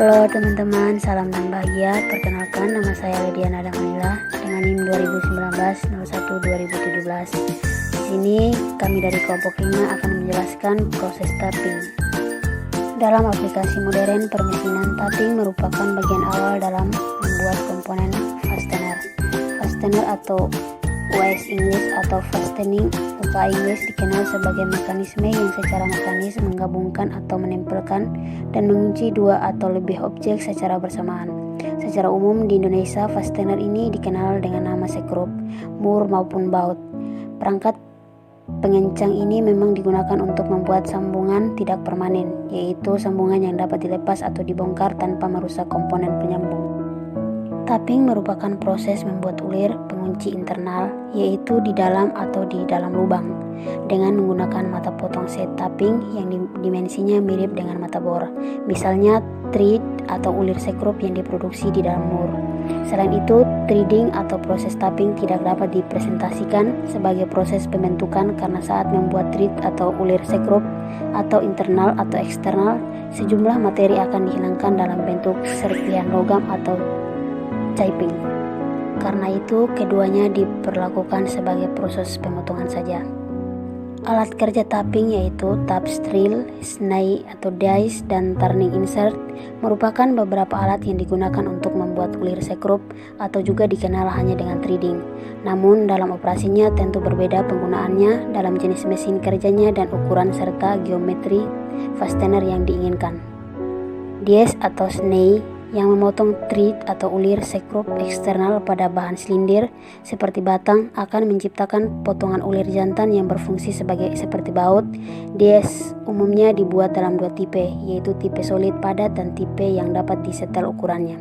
Halo teman-teman, salam dan bahagia. Perkenalkan, nama saya Lydia Nada Manila dengan NIM 2019-01-2017. Di sini kami dari kelompok 5 akan menjelaskan proses tapping. Dalam aplikasi modern, permesinan tapping merupakan bagian awal dalam membuat komponen fastener. Fastener atau US English atau fastening UK English dikenal sebagai mekanisme yang secara mekanis menggabungkan atau menempelkan dan mengunci dua atau lebih objek secara bersamaan. Secara umum di Indonesia, fastener ini dikenal dengan nama sekrup, mur maupun baut. Perangkat pengencang ini memang digunakan untuk membuat sambungan tidak permanen, yaitu sambungan yang dapat dilepas atau dibongkar tanpa merusak komponen penyambung. Tapping merupakan proses membuat ulir pengunci internal, yaitu di dalam atau di dalam lubang, dengan menggunakan mata potong set tapping yang dimensinya mirip dengan mata bor, misalnya thread atau ulir sekrup yang diproduksi di dalam mur. Selain itu, threading atau proses tapping tidak dapat dipresentasikan sebagai proses pembentukan karena saat membuat thread atau ulir sekrup atau internal atau eksternal, sejumlah materi akan dihilangkan dalam bentuk serpihan logam atau chipping. Karena itu, keduanya diperlakukan sebagai proses pemotongan saja. Alat kerja tapping yaitu taps drill, snai atau dice, dan turning insert merupakan beberapa alat yang digunakan untuk membuat ulir sekrup atau juga dikenal hanya dengan threading. Namun dalam operasinya tentu berbeda penggunaannya dalam jenis mesin kerjanya dan ukuran serta geometri fastener yang diinginkan. Dice atau snai yang memotong thread atau ulir sekrup eksternal pada bahan silinder seperti batang akan menciptakan potongan ulir jantan yang berfungsi seperti baut. Dies umumnya dibuat dalam dua tipe, yaitu tipe solid padat dan tipe yang dapat disetel ukurannya.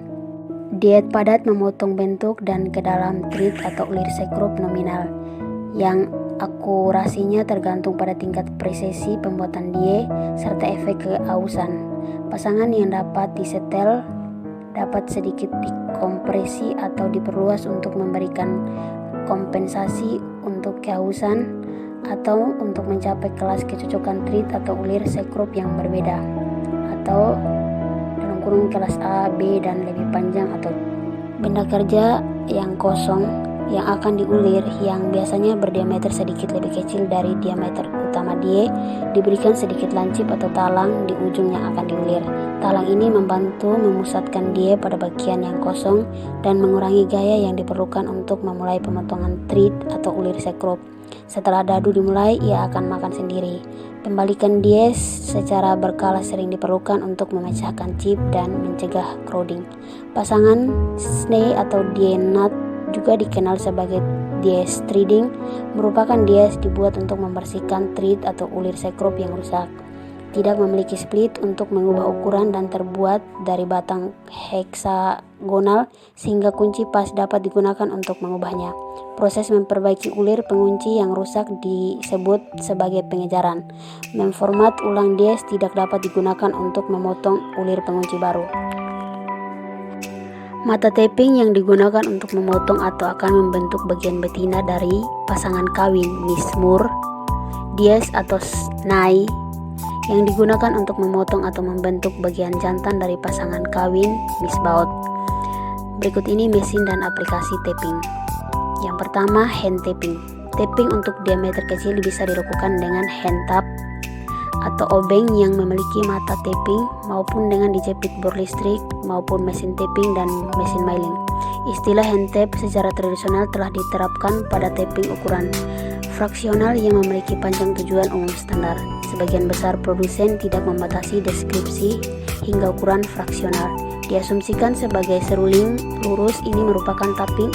Diet padat memotong bentuk dan ke dalam thread atau ulir sekrup nominal, yang akurasinya tergantung pada tingkat presisi pembuatan die serta efek keausan. Pasangan yang dapat disetel dapat sedikit dikompresi atau diperluas untuk memberikan kompensasi untuk kehausan atau untuk mencapai kelas kecocokan thread atau ulir sekrup yang berbeda, atau dalam kurung kelas A, B, dan lebih panjang. Atau benda kerja yang kosong yang akan diulir yang biasanya berdiameter sedikit lebih kecil dari diameter utama die diberikan sedikit lancip atau talang di ujung yang akan diulir. Talang ini membantu memusatkan die pada bagian yang kosong dan mengurangi gaya yang diperlukan untuk memulai pemotongan thread atau ulir sekrup. Setelah dadu dimulai, ia akan makan sendiri. Pembalikan die secara berkala sering diperlukan untuk memecahkan chip dan mencegah crowding. Pasangan snai atau die nut juga dikenal sebagai dies threading, merupakan dies dibuat untuk membersihkan thread atau ulir sekrup yang rusak. Tidak memiliki split untuk mengubah ukuran dan terbuat dari batang heksagonal sehingga kunci pas dapat digunakan untuk mengubahnya. Proses memperbaiki ulir pengunci yang rusak disebut sebagai pengejaran. Memformat ulang dies tidak dapat digunakan untuk memotong ulir pengunci baru. Mata tapping yang digunakan untuk memotong atau akan membentuk bagian betina dari pasangan kawin mismur, dies atau snai yang digunakan untuk memotong atau membentuk bagian jantan dari pasangan kawin misbaut. Berikut ini mesin dan aplikasi tapping. Yang pertama, hand tapping. Tapping untuk diameter kecil bisa dilakukan dengan hand tap atau obeng yang memiliki mata tapping maupun dengan dijepit bor listrik maupun mesin tapping dan mesin milling. Istilah hand tap secara tradisional telah diterapkan pada tapping ukuran fraksional yang memiliki panjang tujuan umum standar. Sebagian besar produsen tidak membatasi deskripsi hingga ukuran fraksional. Diasumsikan sebagai seruling lurus, ini merupakan tapping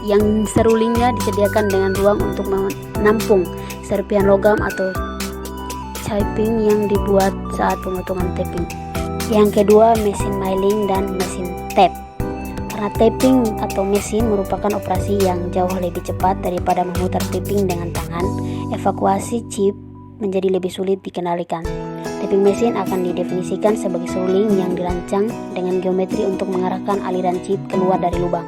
yang serulingnya disediakan dengan ruang untuk menampung serpihan logam atau chipping yang dibuat saat pemotongan tapping. Yang kedua, mesin milling dan mesin tap. Karena tapping atau mesin merupakan operasi yang jauh lebih cepat daripada memutar tapping dengan tangan, evakuasi chip menjadi lebih sulit dikendalikan. Tapping mesin akan didefinisikan sebagai seruling yang dirancang dengan geometri untuk mengarahkan aliran chip keluar dari lubang.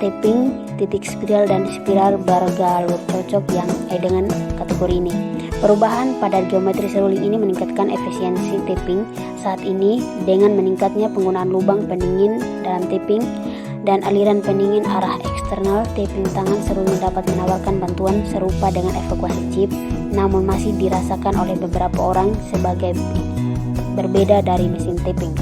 Tapping titik spiral dan spiral bergalur cocok yang dengan kategori ini. Perubahan pada geometri seruling ini meningkatkan efisiensi tapping saat ini dengan meningkatnya penggunaan lubang pendingin dalam tapping dan aliran pendingin arah eksternal. Tapping tangan seruling dapat menawarkan bantuan serupa dengan evakuasi chip, namun masih dirasakan oleh beberapa orang sebagai berbeda dari mesin tapping.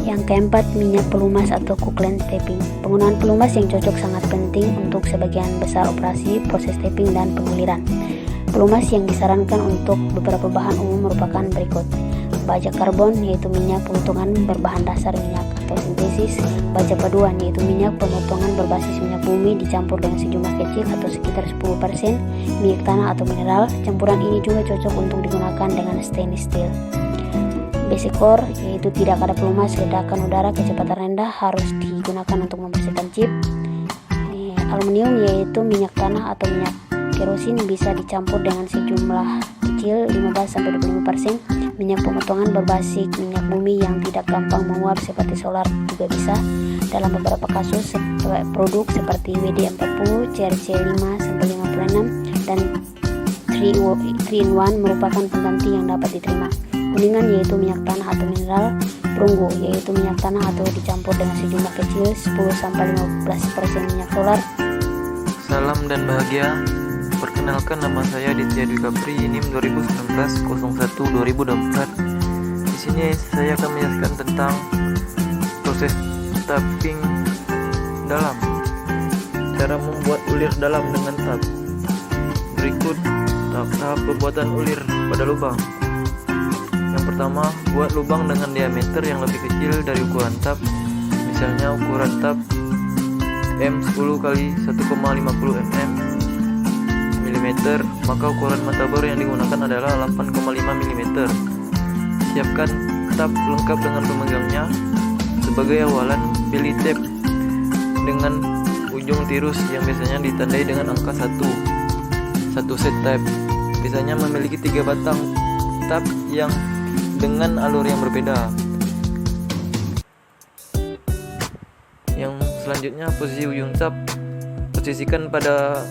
Yang keempat, minyak pelumas atau coupling tapping. Penggunaan pelumas yang cocok sangat penting untuk sebagian besar operasi proses tapping dan penguliran. Pelumas yang disarankan untuk beberapa bahan umum merupakan berikut: baja karbon, yaitu minyak pemotongan berbahan dasar minyak atau sintesis; baja paduan, yaitu minyak pemotongan berbasis minyak bumi dicampur dengan sejumlah kecil atau sekitar 10% minyak tanah atau mineral. Campuran ini juga cocok untuk digunakan dengan stainless steel. Basic core, yaitu tidak ada pelumas ledakan udara kecepatan rendah, harus digunakan untuk membersihkan chip. Aluminium, yaitu minyak tanah atau minyak kerosin, bisa dicampur dengan sejumlah kecil 15-25%. Minyak pemotongan berbasis minyak bumi yang tidak gampang menguap seperti solar juga bisa. Dalam beberapa kasus produk seperti WD-40, CRC 5-56 dan 3-in-1 merupakan pengganti yang dapat diterima. Kuningan, yaitu minyak tanah atau mineral. Perunggu, yaitu minyak tanah atau dicampur dengan sejumlah kecil 10-15% minyak solar. Salam dan bahagia. Perkenalkan, nama saya Ditya Dwi Kapri, NIM 2019-01-2024. Di sini saya akan menjelaskan tentang proses tapping dalam. Cara membuat ulir dalam dengan tap. Berikut tahap pembuatan ulir pada lubang. Yang pertama, buat lubang dengan diameter yang lebih kecil dari ukuran tap. Misalnya ukuran tap M10 x 1,50 mm, maka ukuran mata bor yang digunakan adalah 8,5 mm. Siapkan tap lengkap dengan pemegangnya. Sebagai awalan, pilih tape dengan ujung tirus yang biasanya ditandai dengan angka 1. Satu set tape biasanya memiliki 3 batang tap yang dengan alur yang berbeda. Yang selanjutnya, posisi ujung tap posisikan pada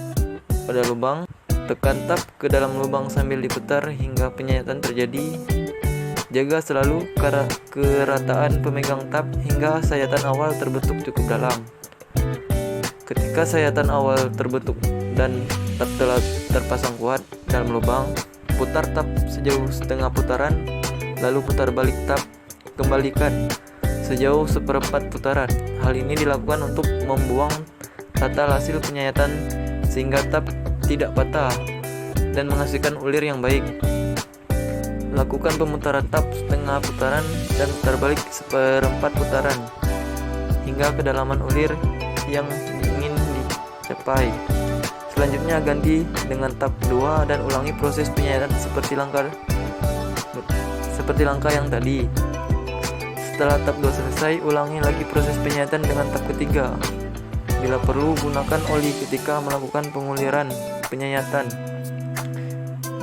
lubang. Tekan tap ke dalam lubang sambil diputar hingga penyayatan terjadi. Jaga selalu kerataan pemegang tap hingga sayatan awal terbentuk cukup dalam. Ketika sayatan awal terbentuk dan tap telah terpasang kuat dalam lubang, putar tap sejauh setengah putaran, lalu putar balik tap, kembalikan sejauh seperempat putaran. Hal ini dilakukan untuk membuang tatal hasil penyayatan sehingga tap tidak patah dan menghasilkan ulir yang baik. Lakukan pemutaran tap setengah putaran dan putar balik seperempat putaran hingga kedalaman ulir yang ingin dicapai. Selanjutnya, ganti dengan tap kedua dan ulangi proses penyayatan seperti langkah yang tadi. Setelah tap 2 selesai, ulangi lagi proses penyayatan dengan tap ketiga. Bila perlu, gunakan oli ketika melakukan penguliran penyayatan.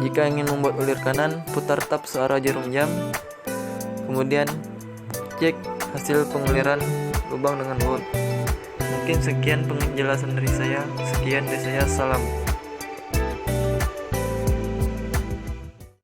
Jika ingin membuat ulir kanan, putar tap searah jarum jam. Kemudian cek hasil penguliran lubang dengan volt. Mungkin sekian penjelasan dari saya. Sekian dari saya, salam.